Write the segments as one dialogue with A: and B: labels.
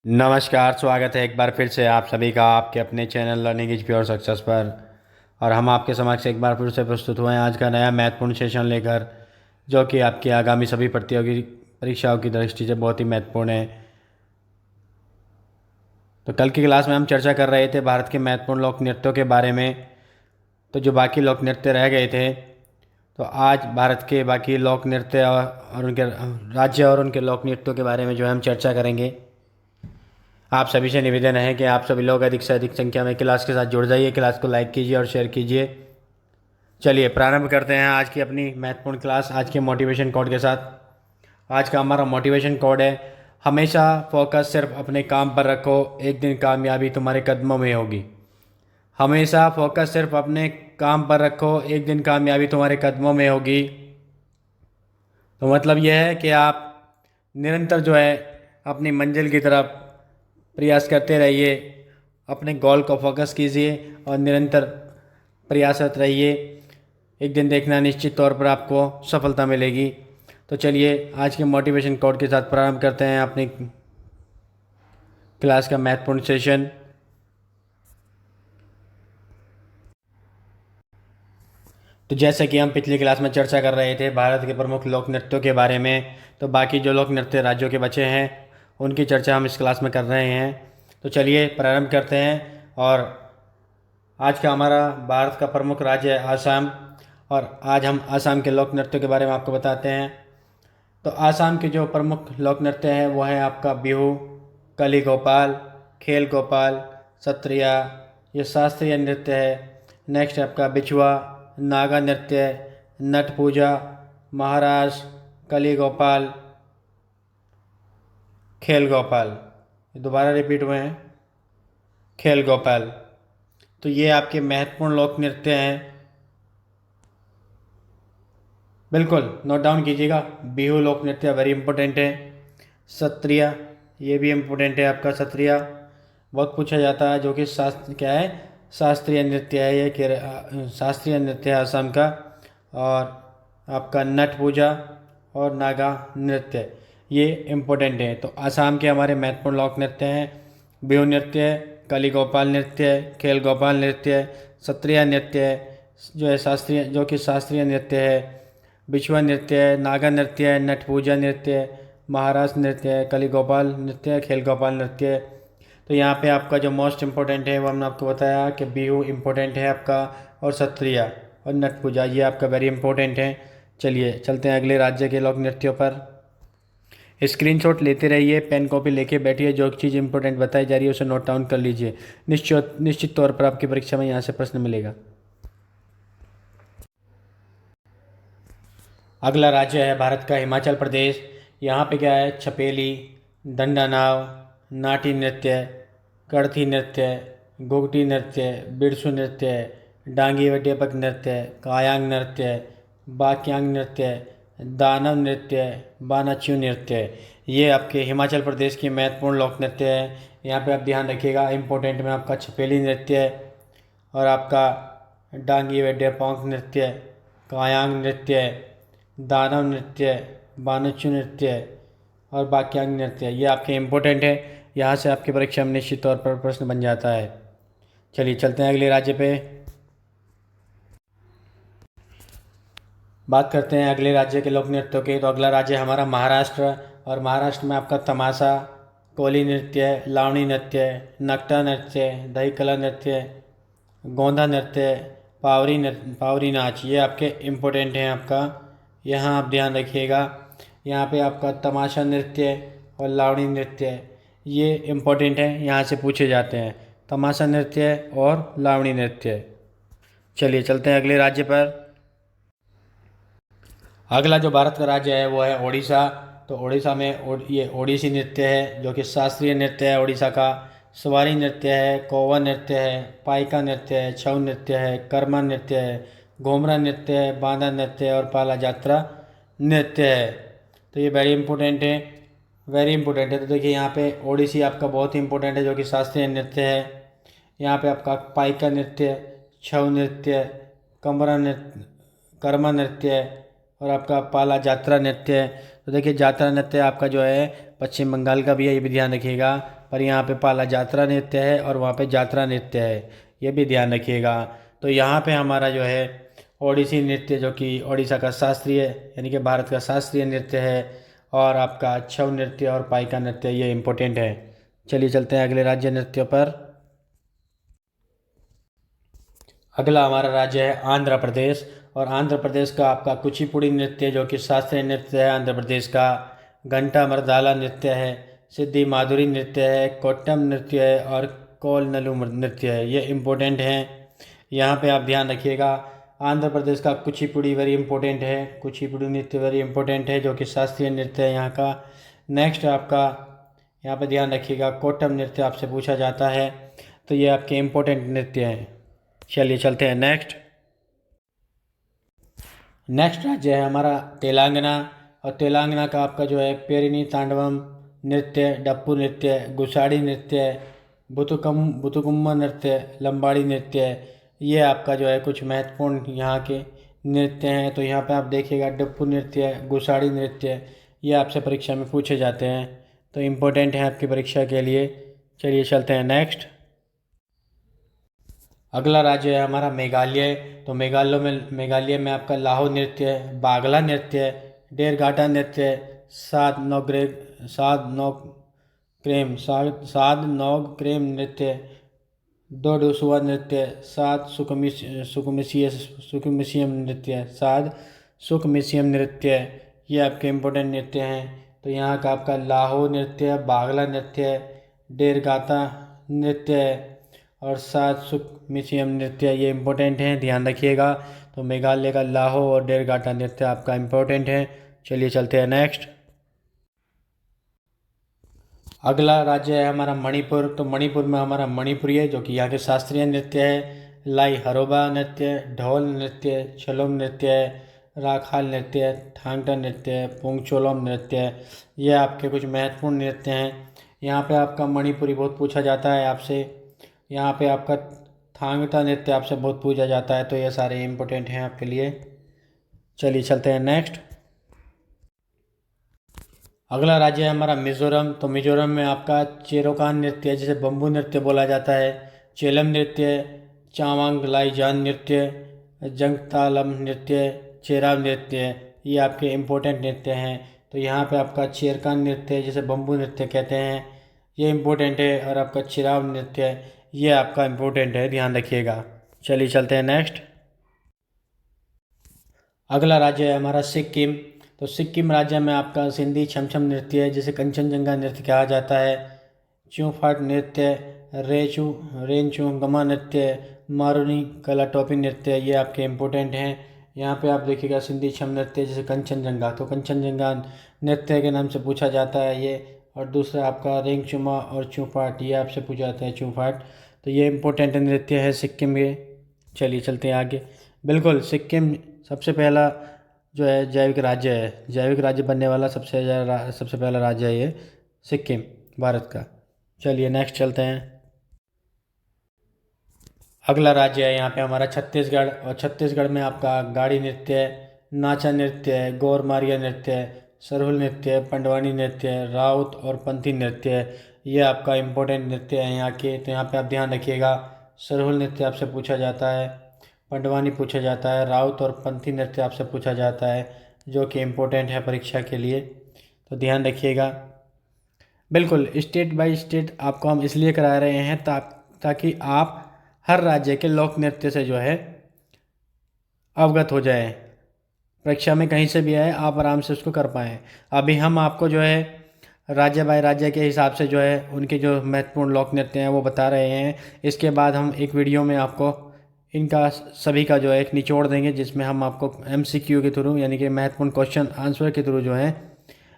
A: नमस्कार, स्वागत है एक बार फिर से आप सभी का आपके अपने channel learning is pure success पर। और हम आपके समक्ष एक बार फिर से प्रस्तुत हुए हैं आज का नया महत्वपूर्ण सेशन लेकर, जो कि आपकी आगामी सभी प्रतियोगी परीक्षाओं की दृष्टि से बहुत ही महत्वपूर्ण है। तो कल की क्लास में हम चर्चा कर रहे थे भारत के महत्वपूर्ण लोक नृत्यों के बारे में। तो जो बाकी लोक नृत्य रह गए थे, तो आज भारत के बाकी लोक नृत्य और उनके राज्य और उनके लोक नृत्यों के बारे में जो है हम चर्चा करेंगे। आप सभी से निवेदन है कि आप सभी लोग अधिक से अधिक संख्या में क्लास के साथ जुड़ जाइए, क्लास को लाइक कीजिए और शेयर कीजिए। चलिए प्रारंभ करते हैं आज की अपनी महत्वपूर्ण क्लास आज के मोटिवेशन कोड के साथ। आज का हमारा मोटिवेशन कोड है, हमेशा फोकस सिर्फ अपने काम पर रखो, एक दिन कामयाबी तुम्हारे कदमों में होगी। हमेशा फोकस सिर्फ अपने काम पर रखो, एक दिन कामयाबी तुम्हारे कदमों में होगी। तो मतलब यह है कि आप निरंतर जो है अपनी मंजिल की तरफ प्रयास करते रहिए, अपने गोल को फोकस कीजिए और निरंतर प्रयासरत रहिए। एक दिन देखना निश्चित तौर पर आपको सफलता मिलेगी। तो चलिए आज के मोटिवेशन कोड के साथ प्रारंभ करते हैं अपनी क्लास का महत्वपूर्ण सेशन। तो जैसे कि हम पिछली क्लास में चर्चा कर रहे थे भारत के प्रमुख लोक नृत्यों के बारे में, तो बाकी जो लोक नृत्य राज्यों के बचे हैं उनकी चर्चा हम इस क्लास में कर रहे हैं। तो चलिए प्रारंभ करते हैं। और आज का हमारा भारत का प्रमुख राज्य है आसाम, और आज हम आसाम के लोक नृत्यों के बारे में आपको बताते हैं। तो आसाम के जो प्रमुख लोक नृत्य हैं वो है आपका बिहू, कली गोपाल, खेल गोपाल, सत्रिया, ये शास्त्रीय नृत्य है। नेक्स्ट आपका बिछुआ, नागा नृत्य, नट पूजा, महाराज, कली गोपाल, खेल गोपाल। दोबारा रिपीट हुए हैं, खेल गोपाल। तो ये आपके महत्वपूर्ण लोक नृत्य हैं, बिल्कुल नोट डाउन कीजिएगा। बिहू लोक नृत्य वेरी इंपॉर्टेंट है। सत्रिया, ये भी इम्पोर्टेंट है आपका सत्रिया, बहुत पूछा जाता है, जो कि शास्त्र क्या है, शास्त्रीय नृत्य है ये, शास्त्रीय नृत्य है असम का। और आपका नट पूजा और नागा नृत्य ये इम्पोर्टेंट है। तो असम के हमारे महत्वपूर्ण लोक नृत्य हैं बिहू नृत्य, कली गोपाल नृत्य, खेल गोपाल नृत्य, सत्रिया नृत्य जो है शास्त्रीय, जो कि शास्त्रीय नृत्य है, बिछुआ नृत्य, नागा नृत्य, नट पूजा नृत्य, महाराष्ट्र नृत्य, कली गोपाल नृत्य, खेल गोपाल नृत्य। तो यहाँ पे आपका जो मोस्ट इम्पोर्टेंट है वो हमने आपको बताया कि बिहू इम्पोर्टेंट है आपका, और सत्रिया और नट पूजा ये आपका वेरी इंपॉर्टेंट है। चलिए चलते हैं अगले राज्य के लोक नृत्यों पर। स्क्रीनशॉट लेते रहिए, पेन कॉपी लेके बैठिए, जो चीज़ इंपॉर्टेंट बताई जा रही है उसे नोट डाउन कर लीजिए। निश्चित तौर पर आपकी परीक्षा में यहाँ से प्रश्न मिलेगा। अगला राज्य है भारत का हिमाचल प्रदेश। यहाँ पे क्या है, छपेली, दंडा नाव, नाटी नृत्य, कड़थी नृत्य, घुघटी नृत्य, बिरसु नृत्य, डांगी व डेपक नृत्य, कायांग नृत्य, बाक्यांग नृत्य, दानव नृत्य, बानाच्यू नृत्य, ये आपके हिमाचल प्रदेश की महत्वपूर्ण लोक नृत्य है। यहाँ पे आप ध्यान रखिएगा, इम्पोर्टेंट में आपका छपेली नृत्य और आपका डांगी व डेपोंक नृत्य, कायांग नृत्य, दानव नृत्य, बानाच्यू नृत्य और बाक्यांग नृत्य, ये आपके इम्पोर्टेंट है। यहाँ से आपकी परीक्षा में निश्चित तौर पर प्रश्न बन जाता है। चलिए चलते हैं अगले राज्य पे। बात करते हैं अगले राज्य के लोक नृत्यों की। तो अगला राज्य हमारा महाराष्ट्र, और महाराष्ट्र में आपका तमाशा, कोली नृत्य, लावणी नृत्य, नकटा नृत्य, दही कला नृत्य, गोंधा नृत्य, पावरी नाच, ये आपके इम्पोर्टेंट हैं आपका, यहाँ आप ध्यान रखिएगा। यहाँ पे आपका तमाशा नृत्य और लावणी नृत्य ये इम्पोर्टेंट है, यहाँ से पूछे जाते हैं, तमाशा नृत्य और लावणी नृत्य। चलिए चलते हैं अगले राज्य पर। अगला जो भारत का राज्य है वो है ओडिशा। तो ओडिशा में ये ओडिसी नृत्य है, जो कि शास्त्रीय नृत्य है ओडिशा का। सवारी नृत्य है, कोवा नृत्य है, पाइका नृत्य है, छऊ नृत्य है, कर्मा नृत्य है, घोमरा नृत्य है, बांधा नृत्य है और पाला जात्रा नृत्य है। तो ये वेरी इंपॉर्टेंट है, वेरी इंपॉर्टेंट है। तो देखिए यहाँ पे ओडिसी आपका बहुत ही इंपॉर्टेंट है, जो कि शास्त्रीय नृत्य है। यहाँ पे आपका पाइका नृत्य, छऊ नृत्य, कमरा नृत्य, कर्मा नृत्य और आपका पाला जात्रा नृत्य है। तो देखिए जात्रा नृत्य आपका जो है पश्चिम बंगाल का भी है, ये भी ध्यान रखिएगा। पर यहाँ पे पाला जात्रा नृत्य है और वहाँ पे जात्रा नृत्य है, ये भी ध्यान रखिएगा। तो यहाँ पे हमारा जो है ओडिसी नृत्य, जो कि ओडिशा का शास्त्रीय यानी कि भारत का शास्त्रीय नृत्य है, और आपका छऊ नृत्य और पाइका नृत्य, ये इम्पोर्टेंट है। चलिए चलते हैं अगले राज्य नृत्यों पर। अगला हमारा राज्य है आंध्र प्रदेश, और आंध्र प्रदेश का आपका कुचिपुड़ी नृत्य जो कि शास्त्रीय नृत्य है आंध्र प्रदेश का, घंटा मर्दाला नृत्य है, सिद्धि माधुरी नृत्य है, कोट्टम नृत्य है और कोलनलू नृत्य है, ये इम्पोर्टेंट हैं। यहाँ पे आप ध्यान रखिएगा। आंध्र प्रदेश का कुचिपुड़ी वेरी इंपॉर्टेंट है, कुचिपुड़ी नृत्य वेरी इंपॉर्टेंट है जो कि शास्त्रीय नृत्य है यहाँ का। नेक्स्ट आपका यहाँ पे ध्यान रखिएगा, कोट्टम नृत्य आपसे पूछा जाता है, तो ये आपके इम्पोर्टेंट नृत्य हैं। चलिए चलते हैं नेक्स्ट। नेक्स्ट राज्य है हमारा तेलंगाना, और तेलंगाना का आपका जो है पेरिनी तांडवम नृत्य, डप्पू नृत्य, गुसाड़ी नृत्य, बुतुकुम्मा नृत्य, लंबाड़ी नृत्य, ये आपका जो है कुछ महत्वपूर्ण यहाँ के नृत्य हैं। तो यहाँ पे आप देखिएगा डप्पू नृत्य, गुसाड़ी नृत्य, ये आपसे परीक्षा में पूछे जाते हैं, तो इम्पोर्टेंट है आपकी परीक्षा के लिए। चलिए चलते हैं नेक्स्ट। अगला राज्य है हमारा मेघालय, तो मेघालय में आपका लाहो नृत्य, बागला नृत्य, डेरगाटा नृत्य, साद नौग क्रेम नृत्य, डोडुसुआ नृत्य, सुकुमिसियम नृत्य, सुकमिसियम नृत्य, ये आपके इम्पोर्टेंट नृत्य हैं। तो यहाँ का आपका लाहो नृत्य, बागला नृत्य, डेरगाता नृत्य और सुकमिसियम नृत्य, ये इम्पोर्टेंट हैं, ध्यान रखिएगा। तो मेघालय का लाहो और डेरगाटा नृत्य आपका इम्पोर्टेंट है। चलिए चलते हैं नेक्स्ट। अगला राज्य है हमारा मणिपुर, तो मणिपुर में हमारा मणिपुरी है जो कि यहाँ के शास्त्रीय नृत्य है, लाई हरोबा नृत्य, ढोल नृत्य, छलोम नृत्य, राखाल नृत्य, थांगटा नृत्य, पोंगचोलोम नृत्य, ये आपके कुछ महत्वपूर्ण नृत्य हैं। यहाँ पे आपका मणिपुरी बहुत पूछा जाता है आपसे, यहाँ पे आपका थांगटा नृत्य आपसे बहुत पूछा जाता है, तो ये सारे इम्पोर्टेंट हैं आपके लिए। चलिए चलते हैं नेक्स्ट। अगला राज्य है हमारा मिज़ोरम, तो मिज़ोरम में आपका चेरोकान नृत्य, जिसे बम्बू नृत्य बोला जाता है, चेलम नृत्य, चावांग लाईजान नृत्य, जंगतालम नृत्य, चेराव नृत्य, ये आपके इम्पोर्टेंट नृत्य हैं। तो यहाँ पे आपका चेरकान नृत्य, जिसे बम्बू नृत्य कहते हैं, ये इम्पोर्टेंट है, और आपका चिराव नृत्य, ये आपका इम्पोर्टेंट है, ध्यान रखिएगा। चलिए चलते हैं नेक्स्ट। अगला राज्य है हमारा सिक्किम, तो सिक्किम राज्य में आपका सिंधी छमछम नृत्य है, जिसे कंचनजंगा नृत्य कहा जाता है, च्यूफाट नृत्य, रेंचू गमा नृत्य, मारूनी कला टोपी नृत्य, ये आपके इम्पोर्टेंट हैं। यहाँ पे आप देखिएगा सिंधी छम नृत्य, जैसे कंचनजंगा, तो कंचनजंगा नृत्य के नाम से पूछा जाता है ये, और दूसरा आपका रेंगचुमा और चूफाट, ये आपसे पूछा जाता है चूफाट, तो ये इम्पोर्टेंट नृत्य है सिक्किम के। चलिए चलते हैं आगे। बिल्कुल, सिक्किम सबसे पहला जो है जैविक राज्य है, जैविक राज्य बनने वाला सबसे पहला राज्य है ये सिक्किम, भारत का। चलिए नेक्स्ट चलते हैं। अगला राज्य है यहाँ पे हमारा छत्तीसगढ़, और छत्तीसगढ़ में आपका गाड़ी नृत्य, नाचा नृत्य, गौरमारिया नृत्य, सरहुल नृत्य, पंडवानी नृत्य, राउत और पंथी नृत्य, ये आपका इम्पोर्टेंट नृत्य है यहाँ के। तो यहाँ पे आप ध्यान रखिएगा, सरहुल नृत्य आपसे पूछा जाता है, पंडवानी पूछा जाता है, राउत और पंथी नृत्य आपसे पूछा जाता है, जो कि इम्पोर्टेंट है परीक्षा के लिए, तो ध्यान रखिएगा। बिल्कुल, स्टेट बाय स्टेट आपको हम इसलिए करा रहे हैं ताकि आप हर राज्य के लोक नृत्य से जो है अवगत हो जाए, परीक्षा में कहीं से भी आए आप आराम से उसको कर पाएँ। अभी हम आपको जो है राज्य बाय राज्य के हिसाब से जो है उनके जो महत्वपूर्ण लोक नृत्य हैं वो बता रहे हैं। इसके बाद हम एक वीडियो में आपको इनका सभी का जो है एक निचोड़ देंगे, जिसमें हम आपको MCQ के थ्रू यानी कि महत्वपूर्ण क्वेश्चन आंसर के थ्रू जो है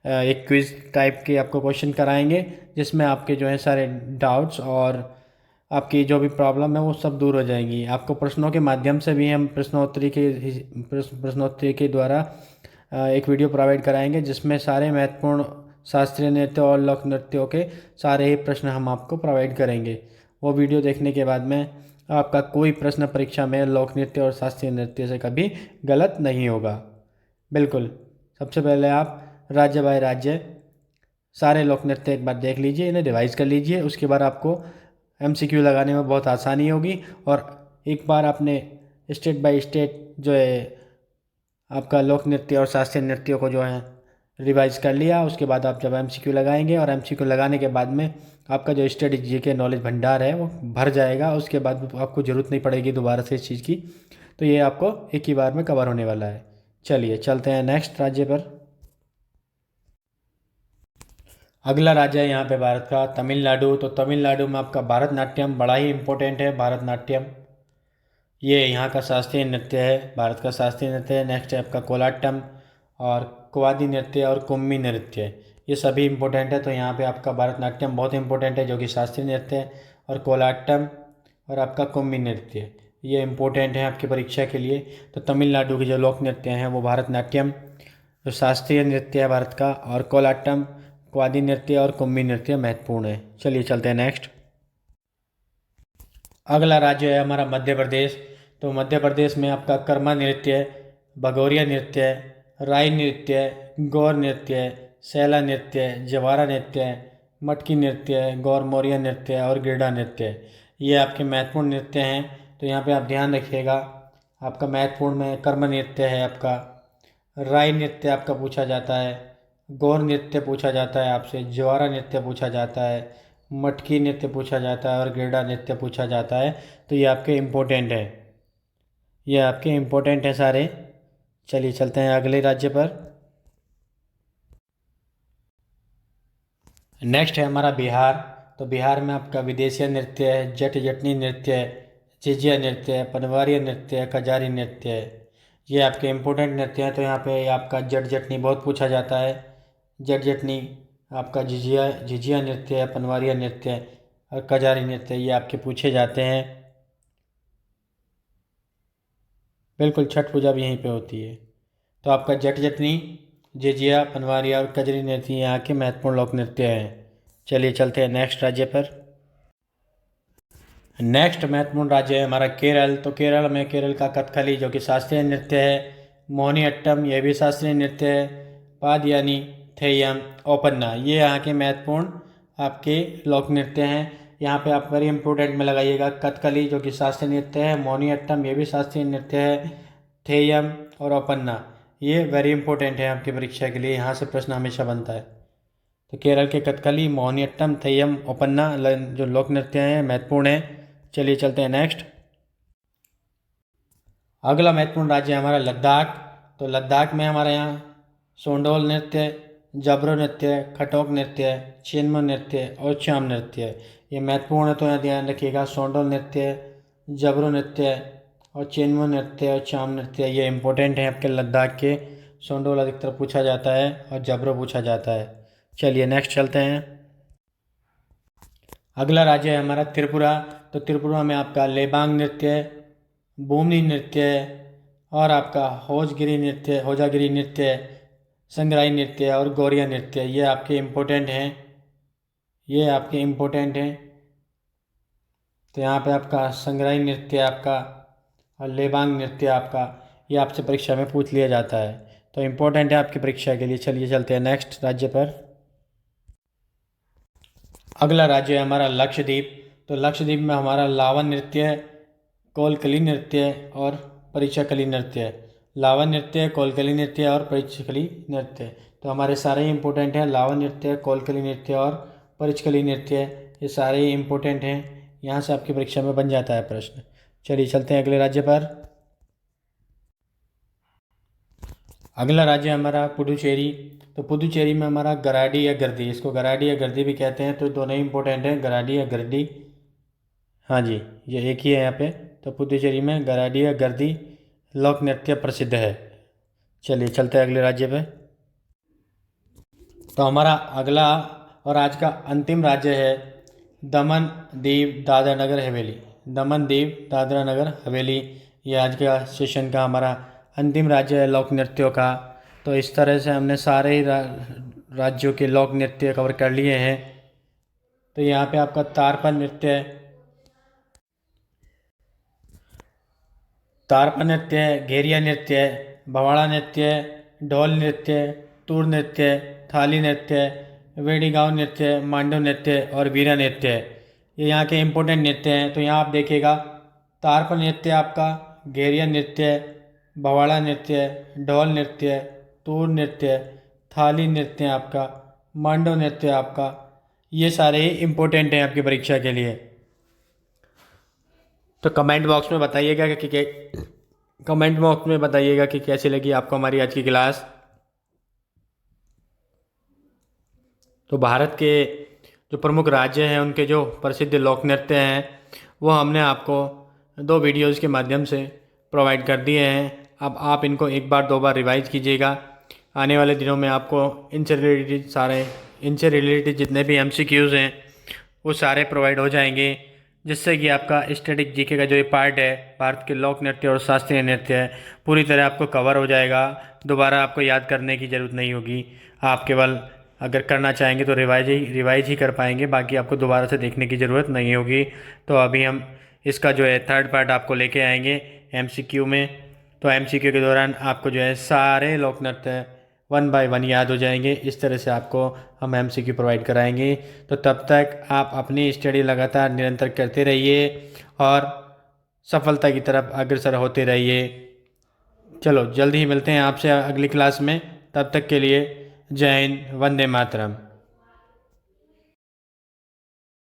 A: एक क्विज़ टाइप के आपको क्वेश्चन कराएंगे, जिसमें आपके जो है सारे डाउट्स और आपकी जो भी प्रॉब्लम है वो सब दूर हो जाएंगी। आपको प्रश्नों के माध्यम से भी हम प्रश्नोत्तरी के द्वारा एक वीडियो प्रोवाइड कराएंगे, जिसमें सारे महत्वपूर्ण शास्त्रीय नृत्य और लोक नृत्यों के सारे ही प्रश्न हम आपको प्रोवाइड करेंगे। वो वीडियो देखने के बाद में आपका कोई प्रश्न परीक्षा में लोक नृत्य और शास्त्रीय नृत्य से कभी गलत नहीं होगा। बिल्कुल, सबसे पहले आप राज्य बाय राज्य सारे लोक नृत्य एक बार देख लीजिए, इन्हें रिवाइज कर लीजिए, उसके बाद आपको MCQ लगाने में बहुत आसानी होगी। और एक बार आपने स्टेट बाय स्टेट जो है आपका लोक नृत्य और शास्त्रीय नृत्यों को जो है रिवाइज कर लिया, उसके बाद आप जब MCQ लगाएंगे और MCQ लगाने के बाद में आपका जो स्टडी जीके नॉलेज भंडार है वो भर जाएगा। उसके बाद आपको ज़रूरत नहीं पड़ेगी दोबारा से इस चीज़ की, तो ये आपको एक ही बार में कवर होने वाला है। चलिए चलते हैं नेक्स्ट राज्य पर। अगला राज्य है यहाँ पे भारत का तमिलनाडु। तो तमिलनाडु में आपका भरतनाट्यम बड़ा ही इम्पोर्टेंट है। भरतनाट्यम ये यहाँ का शास्त्रीय नृत्य है, भारत का शास्त्रीय नृत्य है। नेक्स्ट है आपका कोलाटम और कुवादी नृत्य और कुम्मी नृत्य, ये सभी इम्पोर्टेंट है। तो यहाँ पे आपका भरतनाट्यम बहुत इंपॉर्टेंट है जो कि शास्त्रीय नृत्य है, और कोलाटम और आपका कुम्मी नृत्य ये इम्पोर्टेंट है आपकी परीक्षा के लिए। तो तमिलनाडु के जो लोक नृत्य हैं वो भरतनाट्यम जो शास्त्रीय नृत्य है भारत का, और कोलाटम कुवादी नृत्य और कुम्मी नृत्य महत्वपूर्ण है। चलिए चलते हैं नेक्स्ट। अगला राज्य है हमारा मध्य प्रदेश। तो मध्य प्रदेश में आपका कर्मा नृत्य, भगोरिया नृत्य, राई नृत्य, गौर नृत्य, सैला नृत्य, जवारा नृत्य, मटकी नृत्य, गौर मोरिया नृत्य और गिरडा नृत्य, ये आपके महत्वपूर्ण नृत्य हैं। तो यहाँ पे आप ध्यान रखिएगा, आपका महत्वपूर्ण में कर्म नृत्य है, आपका राई नृत्य आपका पूछा जाता है, गौर नृत्य पूछा जाता है आपसे, जवारा नृत्य पूछा जाता है, मटकी नृत्य पूछा जाता है और गिरडा नृत्य पूछा जाता है। तो ये आपके इम्पोर्टेंट है, ये आपके इम्पोर्टेंट हैं सारे। चलिए चलते हैं अगले राज्य पर। नेक्स्ट है हमारा बिहार। तो बिहार में आपका विदेशी नृत्य है, जट जटनी नृत्य है, झिझिया नृत्य है, पनवारिया नृत्य है, कजारी नृत्य है, ये आपके इम्पोर्टेंट नृत्य हैं। तो यहाँ पे आपका जट जटनी बहुत पूछा जाता है। जट जटनी आपका झिझिया झिझिया नृत्य है, पनवारिया नृत्य है और कजारी नृत्य, ये आपके पूछे जाते हैं। बिल्कुल, छठ पूजा भी यहीं पे होती है। तो आपका जट जटनी, झिझिया, पनवारिया और कजरी नृत्य यहाँ के महत्वपूर्ण लोक नृत्य हैं। चलिए चलते हैं नेक्स्ट राज्य पर। नेक्स्ट महत्वपूर्ण राज्य है हमारा केरल। तो केरल में केरल का कथकली जो कि शास्त्रीय नृत्य है, मोहिनीअट्टम ये भी शास्त्रीय नृत्य है, पादयानी, थेयम, ओपन्ना ये यहाँ के महत्वपूर्ण आपके लोक नृत्य हैं। यहाँ पे आप वेरी इंपॉर्टेंट में लगाइएगा, कथकली जो कि शास्त्रीय नृत्य है, मोहिनीअट्टम ये भी शास्त्रीय नृत्य है, थेयम और ओपन्ना ये वेरी इंपॉर्टेंट है आपकी परीक्षा के लिए, यहाँ से प्रश्न हमेशा बनता है। तो केरल के कथकली, मोहिनीअट्टम, थेयम, ओपन्ना जो लोक नृत्य हैं महत्वपूर्ण हैं। चलिए चलते हैं नेक्स्ट। अगला महत्वपूर्ण राज्य है हमारा लद्दाख। तो लद्दाख में हमारे यहाँ सोंडोल नृत्य, जबरो नृत्य, खटोक नृत्य, छिन्मो नृत्य और श्याम नृत्य ये महत्वपूर्ण है। तो यहाँ ध्यान रखिएगा, सोंडोल नृत्य, जबरो नृत्य और छिन्मो नृत्य और श्याम नृत्य ये इंपॉर्टेंट हैं आपके लद्दाख के। सोंडोल अधिकतर पूछा जाता है और जबरो पूछा जाता है। चलिए नेक्स्ट चलते हैं। अगला राज्य है हमारा त्रिपुरा। तो त्रिपुरा में आपका लेबांग नृत्य, बुमनी नृत्य और आपका होजागिरी नृत्य, संग्राई नृत्य और गौरिया नृत्य ये आपके इम्पोर्टेंट हैं, ये आपके इम्पोर्टेंट हैं। तो यहाँ पे आपका संग्राई नृत्य आपका और लेबांग नृत्य आपका ये आपसे परीक्षा में पूछ लिया जाता है, तो इम्पोर्टेंट है आपकी परीक्षा के लिए। चलिए चलते हैं नेक्स्ट राज्य पर। अगला राज्य है हमारा लक्षद्वीप। तो लक्षद्वीप में हमारा लावन नृत्य, कोलकली नृत्य और परीक्षाकली नृत्य, लावन नृत्य, कोलकली नृत्य और परीक्षाकली नृत्य तो हमारे सारे ही इम्पोर्टेंट हैं। लावन नृत्य, कोलकली नृत्य और परीक्षाकली नृत्य ये सारे ही इम्पोर्टेंट हैं, यहाँ से आपकी परीक्षा में बन जाता है प्रश्न। चलिए चलते हैं अगले राज्य पर। अगला राज्य है हमारा पुडुचेरी। तो पुडुचेरी में हमारा गराडी या गर्दी, इसको गराडी या गर्दी भी कहते हैं, तो दोनों ही इंपॉर्टेंट हैं, गराडी या गर्दी। हाँ जी, ये एक ही है यहाँ पे। तो पुडुचेरी में गराडी या गर्दी लोक नृत्य प्रसिद्ध है। चलिए चलते हैं अगले राज्य पे। तो हमारा अगला और आज का अंतिम राज्य है दमन दीव दादरा नगर हवेली। दमन दीव दादरा नगर हवेली ये आज का सेशन का हमारा अंतिम राज्य है लोक नृत्यों का। तो इस तरह से हमने सारे ही राज्यों के लोक नृत्य कवर कर लिए हैं। तो यहाँ पे आपका तारपन नृत्य है, तारपन नृत्य है, घेरिया नृत्य है, भवाड़ा नृत्य है, ढोल नृत्य, तूर नृत्य, थाली नृत्य, वेड़ी गांव नृत्य, मांडव नृत्य और वीरा नृत्य। ये यहाँ के इम्पोर्टेंट नृत्य हैं। तो यहाँ आप देखिएगा, तारपन नृत्य आपका, घेरिया नृत्य, भवाड़ा नृत्य, ढोल नृत्य, तूर नृत्य, थाली नृत्य आपका, मांडव नृत्य आपका। ये सारे ही इम्पोर्टेंट हैं आपकी परीक्षा के लिए। तो कमेंट बॉक्स में बताइएगा कि कैसी लगी आपको हमारी आज की क्लास। तो भारत के जो प्रमुख राज्य हैं उनके जो प्रसिद्ध लोक नृत्य हैं वो हमने आपको 2 वीडियोज़ के माध्यम से प्रोवाइड कर दिए हैं। अब आप इनको एक बार 2 बार रिवाइज कीजिएगा। आने वाले दिनों में आपको इनसे रिलेटेड जितने भी MCQs हैं वो सारे प्रोवाइड हो जाएंगे, जिससे कि आपका स्टैटिक जीके का जो ये पार्ट है भारत के लोक नृत्य और शास्त्रीय नृत्य है पूरी तरह आपको कवर हो जाएगा। दोबारा आपको याद करने की ज़रूरत नहीं होगी। आप केवल अगर करना चाहेंगे तो रिवाइज ही कर पाएंगे, बाकी आपको दोबारा से देखने की ज़रूरत नहीं होगी। तो अभी हम इसका जो है 3rd पार्ट आपको लेके आएंगे MCQ में। तो MCQ के दौरान आपको जो है सारे लोक नृत्य 1 बाय 1 याद हो जाएंगे। इस तरह से आपको हम MCQ प्रोवाइड कराएंगे। तो तब तक आप अपनी स्टडी लगातार निरंतर करते रहिए और सफलता की तरफ अग्रसर होते रहिए। चलो जल्द ही मिलते हैं आपसे अगली क्लास में। तब तक के लिए जय हिंद, वंदे मातरम।